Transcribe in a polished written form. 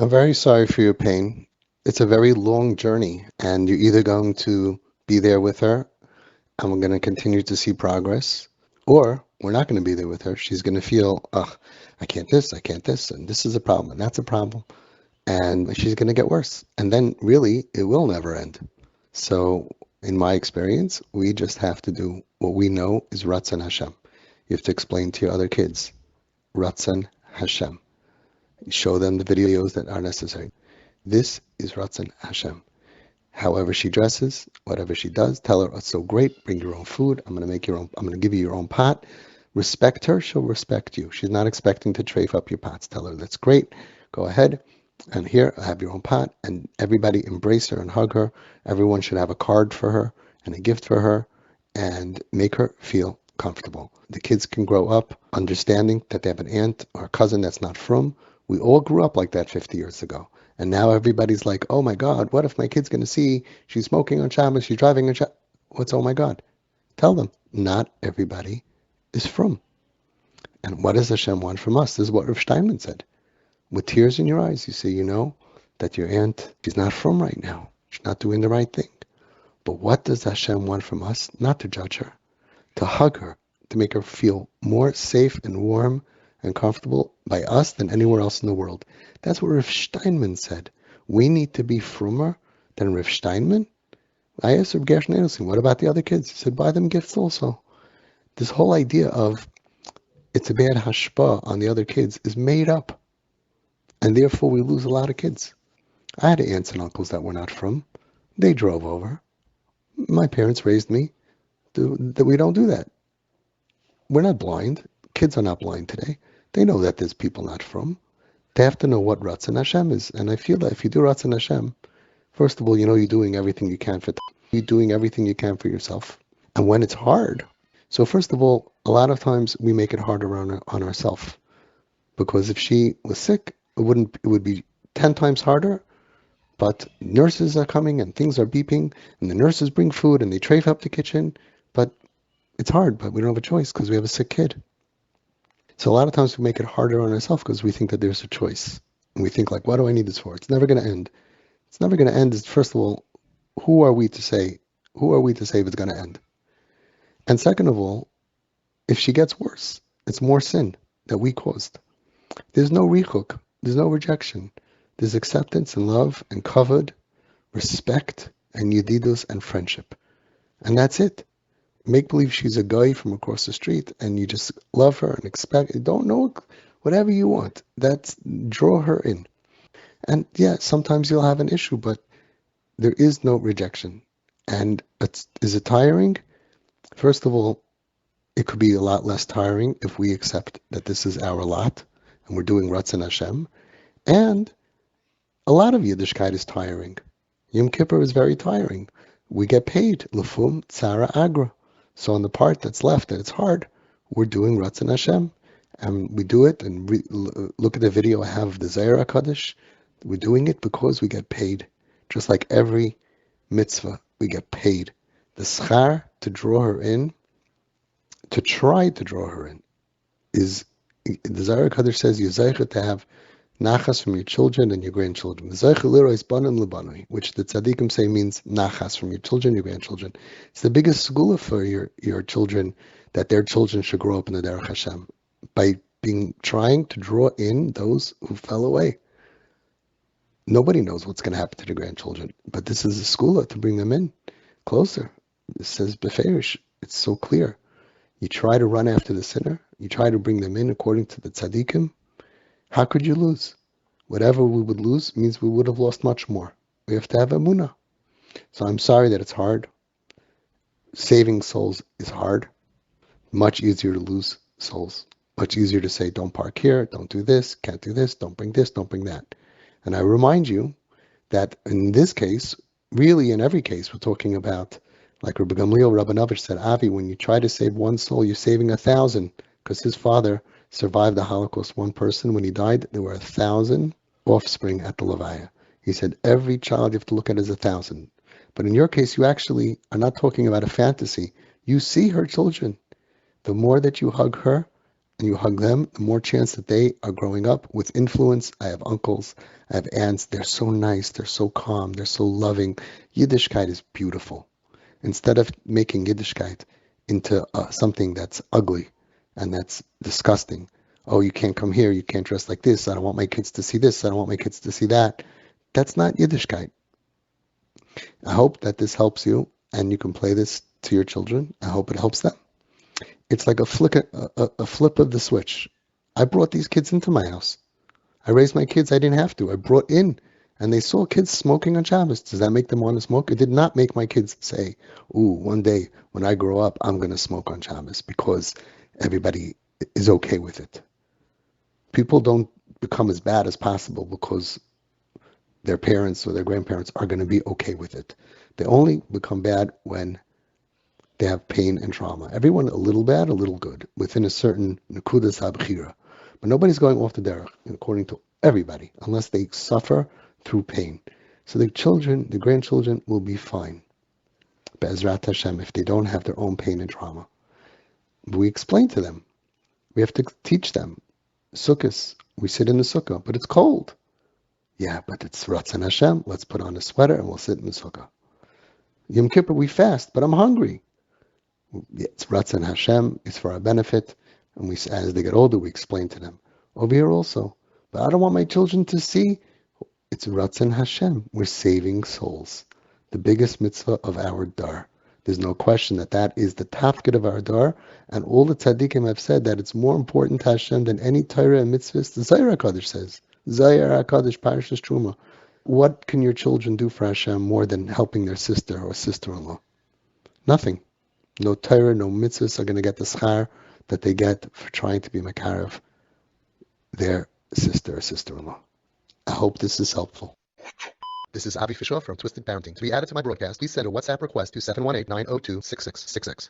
I'm very sorry for your pain. It's a very long journey, and you're either going to be there with her and we're going to continue to see progress, or we're not going to be there with her. She's going to feel, oh, I can't this, and this is a problem, and that's a problem, and she's going to get worse. And then really, it will never end. So, in my experience, we just have to do what we know is Ratzon Hashem. You have to explain to your other kids, Ratzon Hashem. Show them the videos that are necessary. This is Ratzon Hashem. However she dresses, whatever she does, tell her it's so great. Bring your own food. I'm going to give you your own pot. Respect her. She'll respect you. She's not expecting to trafe up your pots. Tell her that's great. Go ahead. And here, have your own pot. And everybody embrace her and hug her. Everyone should have a card for her and a gift for her and make her feel comfortable. The kids can grow up understanding that they have an aunt or a cousin that's not from. We all grew up like that 50 years ago. And now everybody's like, oh my God, what if my kid's going to see she's smoking on Shabbos, she's driving on Shabbos? What's oh my God? Tell them, not everybody is from. And what does Hashem want from us? This is what Rav Steinman said. With tears in your eyes, you say, you know that your aunt, she's not from right now. She's not doing the right thing. But what does Hashem want from us? Not to judge her, to hug her, to make her feel more safe and warm and comfortable by us than anywhere else in the world. That's what Rav Steinman said. We need to be frummer than Rav Steinman. I asked Rav Gershon Edelstein, what about the other kids? He said, buy them gifts also. This whole idea of it's a bad hashpah on the other kids is made up. And therefore we lose a lot of kids. I had aunts and uncles that were not from. They drove over. My parents raised me that we don't do that. We're not blind. Kids are not blind today. They know that there's people not from. They have to know what Ratzon Hashem is. And I feel that if you do Ratzon Hashem, first of all, you know you're doing everything you can for you're doing everything you can for yourself. And when it's hard, so first of all, a lot of times we make it harder on ourselves. Because if she was sick, it would be 10 times harder. But nurses are coming and things are beeping, and the nurses bring food and they trafe up the kitchen. But it's hard, but we don't have a choice because we have a sick kid. So a lot of times we make it harder on ourselves because we think that there's a choice. And we think like, what do I need this for? It's never going to end. It's never going to end. First of all, who are we to say if it's going to end? And second of all, if she gets worse, it's more sin that we caused. There's no rechuk. There's no rejection. There's acceptance and love and kavod, respect and yedidus and friendship. And that's it. Make believe she's a guy from across the street and you just love her and expect, don't know, whatever you want. That's draw her in. And yeah, sometimes you'll have an issue, but there is no rejection. And is it tiring? First of all, it could be a lot less tiring if we accept that this is our lot and we're doing Ratzon Hashem. And a lot of Yiddishkeit is tiring. Yom Kippur is very tiring. We get paid. Lefum tzara agra. So on the part that's left that it's hard, we're doing Ratzon Hashem. And we do it, and look at the video I have of the Zohar HaKadosh. We're doing it because we get paid. Just like every mitzvah, we get paid. The schar to draw her in, to try to draw her in, is, the Zohar HaKadosh says, you're zeicha to have nachas from your children and your grandchildren. Which the tzaddikim say means nachas from your children, your grandchildren. It's the biggest segula for your children, that their children should grow up in the Derech Hashem, by trying to draw in those who fell away. Nobody knows what's going to happen to the grandchildren, but this is a segula to bring them in closer. It says beferish. It's so clear. You try to run after the sinner. You try to bring them in according to the tzaddikim. How could you lose? Whatever we would lose means we would have lost much more. We have to have emunah. So I'm sorry that it's hard. Saving souls is hard. Much easier to lose souls. Much easier to say, don't park here, don't do this, can't do this, don't bring that. And I remind you that in this case, really in every case, we're talking about, like Rabbi Gamliel Rabbanovich said, Avi, when you try to save one soul, you're saving 1,000, because his father survived the Holocaust. One person, when he died, there were 1,000 offspring at the Levaya. He said, every child you have to look at as 1,000. But in your case, you actually are not talking about a fantasy. You see her children. The more that you hug her and you hug them, the more chance that they are growing up with influence. I have uncles, I have aunts. They're so nice. They're so calm. They're so loving. Yiddishkeit is beautiful. Instead of making Yiddishkeit into something that's ugly and that's disgusting. Oh, you can't come here. You can't dress like this. I don't want my kids to see this. I don't want my kids to see that. That's not Yiddishkeit. I hope that this helps you and you can play this to your children. I hope it helps them. It's like a flip of the switch. I brought these kids into my house. I raised my kids. I didn't have to. I brought in, and they saw kids smoking on Shabbos. Does that make them want to smoke? It did not make my kids say, ooh, one day when I grow up, I'm going to smoke on Shabbos because everybody is okay with it. People don't become as bad as possible because their parents or their grandparents are going to be okay with it. They only become bad when they have pain and trauma. Everyone a little bad, a little good, within a certain nekudas habchira. But nobody's going off the derech, according to everybody, unless they suffer through pain. So the children, the grandchildren will be fine. Be'ezrat Hashem, if they don't have their own pain and trauma. We explain to them. We have to teach them. Sukkahs, we sit in the sukkah, but it's cold. Yeah, but it's Ratzon Hashem. Let's put on a sweater and we'll sit in the sukkah. Yom Kippur, we fast, but I'm hungry. Yeah, it's Ratzon Hashem. It's for our benefit. And we, as they get older, we explain to them. Over here also. But I don't want my children to see. It's Ratzon Hashem. We're saving souls. The biggest mitzvah of our dar. There's no question that that is the tafkid of our dar. And all the tzaddikim have said that it's more important to Hashem than any Torah and mitzvahs. The Zohar HaKadosh says. Zohar HaKadosh, Parashas Truma. What can your children do for Hashem more than helping their sister or sister-in-law? Nothing. No Torah, no mitzvahs are going to get the schar that they get for trying to be makarev their sister or sister-in-law. I hope this is helpful. This is Avi Fishoff from Twisted Parenting. To be added to my broadcast, please send a WhatsApp request to 718-902-6666.